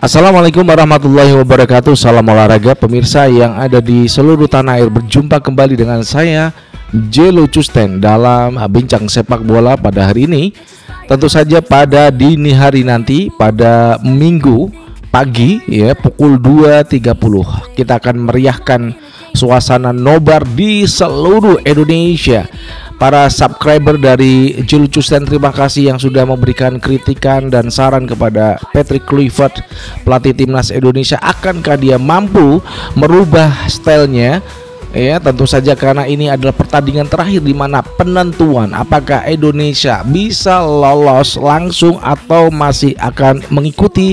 Assalamualaikum warahmatullahi wabarakatuh. Salam olahraga pemirsa yang ada di seluruh tanah air. Berjumpa kembali dengan saya Jelo Custen dalam bincang sepak bola pada hari ini. Tentu saja pada dini hari nanti, pada Minggu pagi ya, pukul 2.30 kita akan meriahkan suasana nobar di seluruh Indonesia. Para subscriber dari Jelo Custen, terima kasih yang sudah memberikan kritikan dan saran kepada Patrick Kluivert, pelatih timnas Indonesia. Akankah dia mampu merubah stylenya? Ya, tentu saja karena ini adalah pertandingan terakhir di mana penentuan apakah Indonesia bisa lolos langsung atau masih akan mengikuti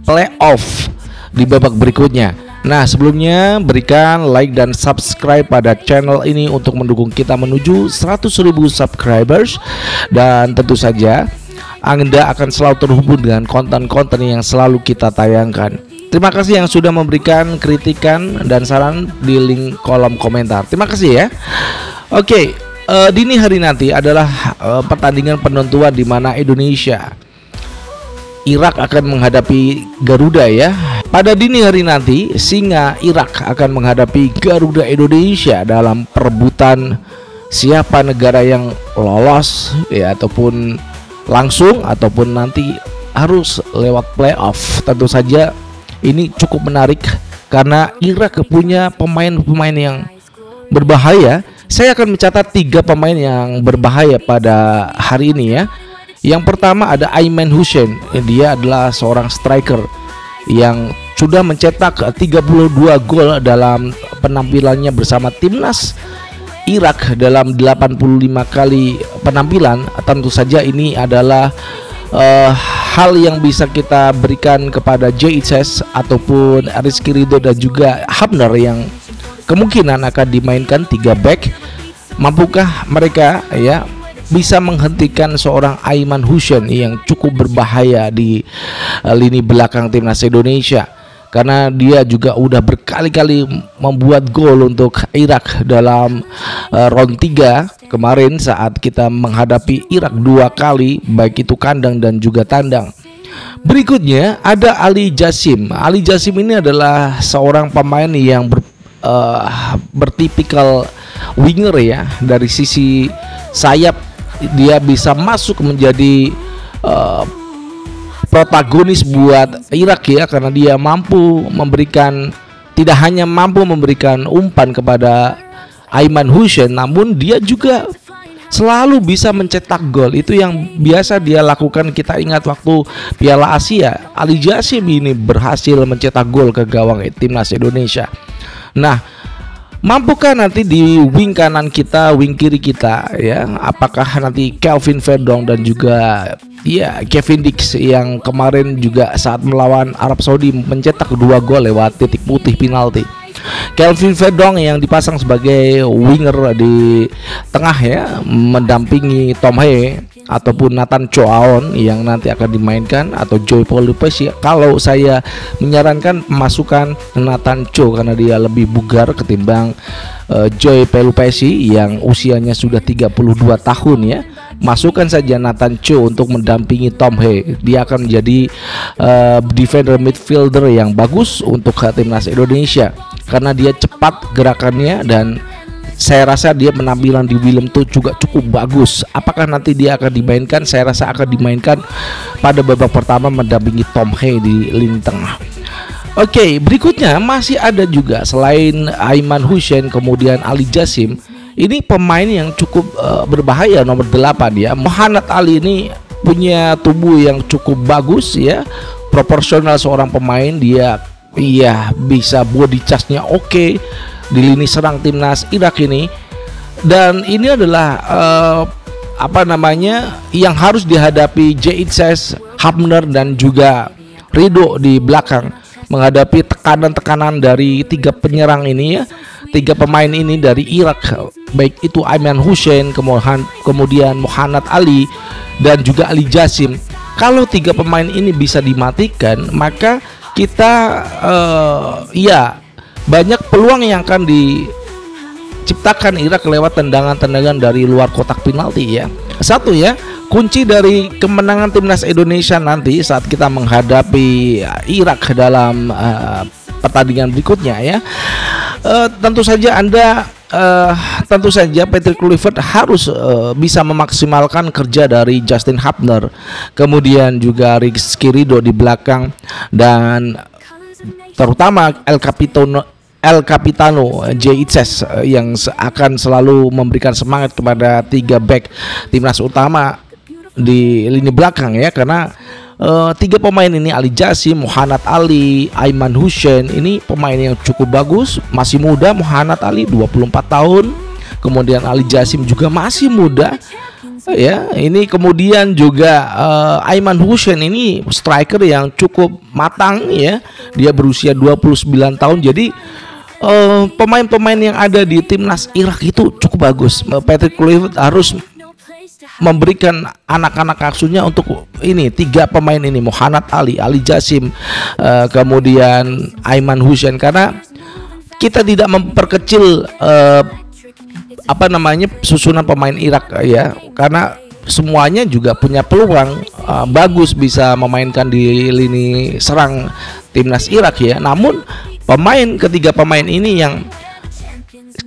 playoff di babak berikutnya. Nah, sebelumnya berikan like dan subscribe pada channel ini untuk mendukung kita menuju 100.000 subscribers. Dan tentu saja Anda akan selalu terhubung dengan konten-konten yang selalu kita tayangkan. Terima kasih yang sudah memberikan kritikan dan saran di link kolom komentar. Terima kasih ya. Oke, dini hari nanti adalah pertandingan penentuan di mana Irak akan menghadapi Garuda ya. Pada dini hari nanti, Singa Irak akan menghadapi Garuda Indonesia dalam perebutan siapa negara yang lolos ya, ataupun langsung ataupun nanti harus lewat playoff. Tentu saja ini cukup menarik karena Irak punya pemain-pemain yang berbahaya. Saya akan mencatat 3 pemain yang berbahaya pada hari ini ya. Yang pertama ada Aiman Hussein. Dia adalah seorang striker yang sudah mencetak 32 gol dalam penampilannya bersama timnas Irak dalam 85 kali penampilan. Tentu saja ini adalah hal yang bisa kita berikan kepada JHS ataupun Rizky Ridho dan juga Hapner yang kemungkinan akan dimainkan 3 back. Mampukah mereka ya bisa menghentikan seorang Aiman Hussein yang cukup berbahaya di lini belakang timnas Indonesia, karena dia juga udah berkali-kali membuat gol untuk Irak dalam round 3 kemarin saat kita menghadapi Irak 2 kali, baik itu kandang dan juga tandang. Berikutnya ada Ali Jasim. Ali Jasim ini adalah seorang pemain yang bertipikal winger ya. Dari sisi sayap dia bisa masuk menjadi protagonis buat Irak ya, karena dia tidak hanya mampu memberikan umpan kepada Aiman Hussein, namun dia juga selalu bisa mencetak gol. Itu yang biasa dia lakukan. Kita ingat waktu Piala Asia, Ali Jasim ini berhasil mencetak gol ke gawang timnas Indonesia. Nah, mampukah nanti di wing kanan kita, wing kiri kita ya, apakah nanti Kelvin Verdong dan juga ya Kevin Dix yang kemarin juga saat melawan Arab Saudi mencetak 2 gol lewat titik putih penalti. Kelvin Verdong yang dipasang sebagai winger di tengah ya, mendampingi Tom Haye ataupun Nathan Choaon yang nanti akan dimainkan, atau Joy Pelupesi. Kalau saya menyarankan pemasukan Nathan Cho karena dia lebih bugar ketimbang Joy Pelupesi yang usianya sudah 32 tahun ya. Masukkan saja Nathan Cho untuk mendampingi Tom Haye. Dia akan menjadi defender midfielder yang bagus untuk timnas Indonesia karena dia cepat gerakannya, dan saya rasa dia penampilan di Willem tuh juga cukup bagus. Apakah nanti dia akan dimainkan? Saya rasa akan dimainkan pada babak pertama mendampingi Tom Haye di lini tengah. Oke, berikutnya masih ada juga selain Aiman Hussein kemudian Ali Jasim. Ini pemain yang cukup berbahaya, nomor 8 ya. Mohanad Ali ini punya tubuh yang cukup bagus ya, proporsional seorang pemain. Dia bisa body charge-nya oke di lini serang timnas Irak ini. Dan ini adalah yang harus dihadapi JHS, Hapner dan juga Ridho di belakang, menghadapi tekanan-tekanan dari 3 penyerang ini ya, 3 pemain ini dari Irak, baik itu Aiman Hussein, kemudian Mohanad Ali dan juga Ali Jasim. Kalau 3 pemain ini bisa dimatikan, maka kita banyak peluang yang akan diciptakan Irak lewat tendangan-tendangan dari luar kotak penalti ya. Satu ya, kunci dari kemenangan timnas Indonesia nanti saat kita menghadapi Irak dalam pertandingan berikutnya ya. Tentu saja Patrick Kluivert harus bisa memaksimalkan kerja dari Justin Hubner, kemudian juga Rizky Ridho di belakang, dan terutama El Capitano Jeitzes yang akan selalu memberikan semangat kepada 3 back timnas utama di lini belakang ya, karena 3 pemain ini, Ali Jassim, Muhannad Ali, Aiman Hussein, ini pemain yang cukup bagus, masih muda. Muhannad Ali 24 tahun, kemudian Ali Jassim juga masih muda ya. Ini kemudian juga Aiman Hussein ini striker yang cukup matang ya, dia berusia 29 tahun. Jadi pemain-pemain yang ada di timnas Irak itu cukup bagus. Patrick Kluivert harus memberikan anak-anak asuhnya untuk ini 3 pemain ini, Muhannad Ali, Ali Jassim, kemudian Aiman Hussein, karena kita tidak memperkecil susunan pemain Irak ya, karena semuanya juga punya peluang bagus bisa memainkan di lini serang timnas Irak ya. Namun ketiga pemain ini yang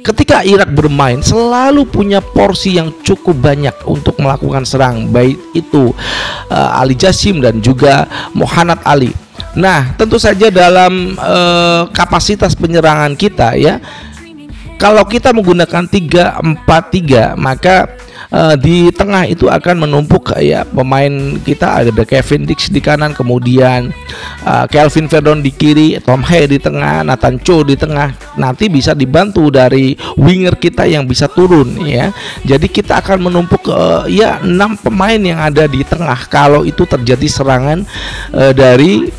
ketika Irak bermain selalu punya porsi yang cukup banyak untuk melakukan serang, baik itu Ali Jassim dan juga Muhannad Ali. Nah, tentu saja dalam kapasitas penyerangan kita ya, kalau kita menggunakan 3-4-3, maka di tengah itu akan menumpuk ya pemain kita, ada Kevin Dix di kanan, kemudian Kelvin Verdon di kiri, Tom Haye di tengah, Nathan Cho di tengah. Nanti bisa dibantu dari winger kita yang bisa turun ya. Jadi kita akan menumpuk 6 pemain yang ada di tengah kalau itu terjadi serangan dari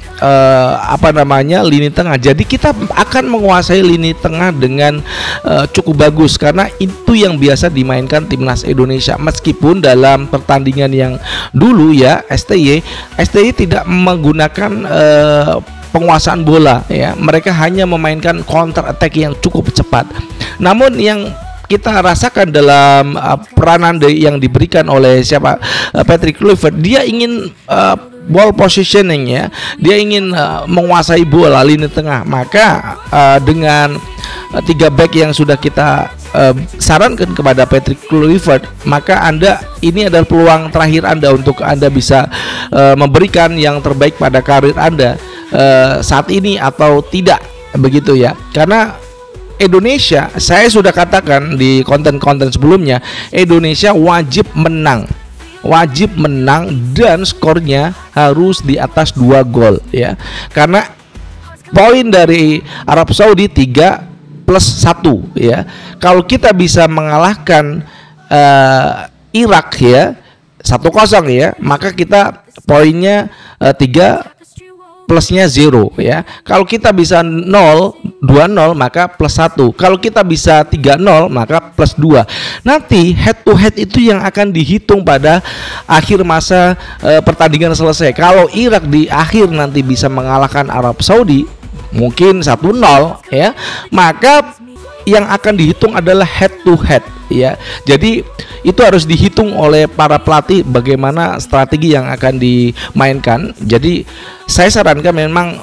lini tengah. Jadi kita akan menguasai lini tengah dengan cukup bagus, karena itu yang biasa dimainkan timnas Indonesia. Meskipun dalam pertandingan yang dulu ya, STY tidak menggunakan penguasaan bola ya, mereka hanya memainkan counter attack yang cukup cepat. Namun yang kita rasakan dalam peranan yang diberikan oleh Patrick Kluivert, dia ingin ball positioning ya, dia ingin menguasai bola lini tengah. Maka dengan 3 back yang sudah kita sarankan kepada Patrick Kluivert, maka ini adalah peluang terakhir Anda untuk Anda bisa memberikan yang terbaik pada karir Anda saat ini atau tidak, begitu ya. Karena Indonesia, saya sudah katakan di konten-konten sebelumnya, Indonesia wajib menang dan skornya harus di atas 2 gol ya, karena poin dari Arab Saudi 3+1 ya. Kalau kita bisa mengalahkan Irak ya 1-0 ya, maka kita poinnya 3 plusnya 0 ya. Kalau kita bisa 2-0 maka +1. Kalau kita bisa 3-0 maka +2. Nanti head to head itu yang akan dihitung pada akhir masa pertandingan selesai. Kalau Irak di akhir nanti bisa mengalahkan Arab Saudi mungkin 1-0 ya, maka yang akan dihitung adalah head to head ya. Jadi itu harus dihitung oleh para pelatih bagaimana strategi yang akan dimainkan. Jadi saya sarankan memang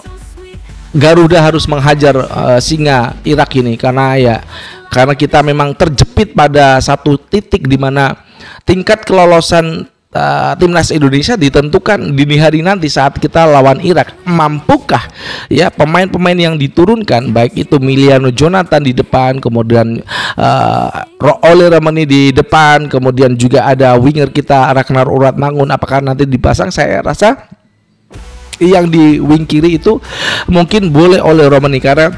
Garuda harus menghajar singa Irak ini, karena kita memang terjepit pada satu titik di mana tingkat kelolosan timnas Indonesia ditentukan dini hari nanti saat kita lawan Irak. Mampukah ya pemain-pemain yang diturunkan, baik itu Miliano Jonathan di depan, kemudian Ole Ramani di depan, kemudian juga ada winger kita Ragnar Uratmangun, apakah nanti dipasang? Saya rasa yang di wing kiri itu mungkin boleh Ole Ramani, karena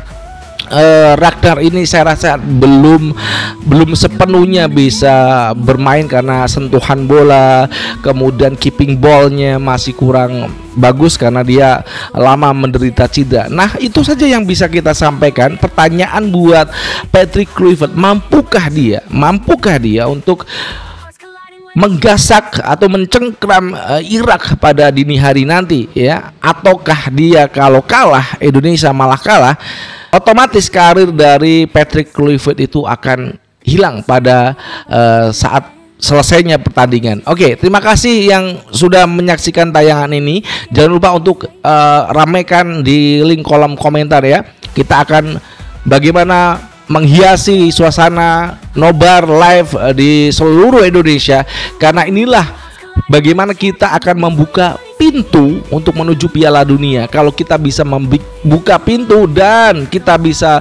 Ragnar ini saya rasa belum sepenuhnya bisa bermain karena sentuhan bola, kemudian keeping ballnya masih kurang bagus karena dia lama menderita cedera. Nah, itu saja yang bisa kita sampaikan. Pertanyaan buat Patrick Kluivert, mampukah dia untuk menggasak atau mencengkram Irak pada dini hari nanti ya, ataukah dia kalau kalah, Indonesia malah kalah, otomatis karir dari Patrick Kluivert itu akan hilang pada saat selesainya pertandingan. Oke, terima kasih yang sudah menyaksikan tayangan ini. Jangan lupa untuk ramaikan di link kolom komentar ya. Kita akan bagaimana menghiasi suasana nobar live di seluruh Indonesia, karena inilah bagaimana kita akan membuka pintu untuk menuju Piala Dunia. Kalau kita bisa membuka pintu dan kita bisa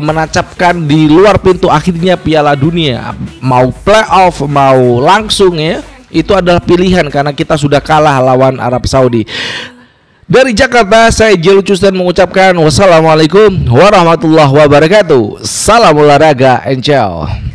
menancapkan di luar pintu akhirnya Piala Dunia, mau playoff mau langsung ya, itu adalah pilihan karena kita sudah kalah lawan Arab Saudi. Dari Jakarta, saya Jelu Cusdan mengucapkan wassalamualaikum warahmatullahi wabarakatuh. Salam olahraga and ciao.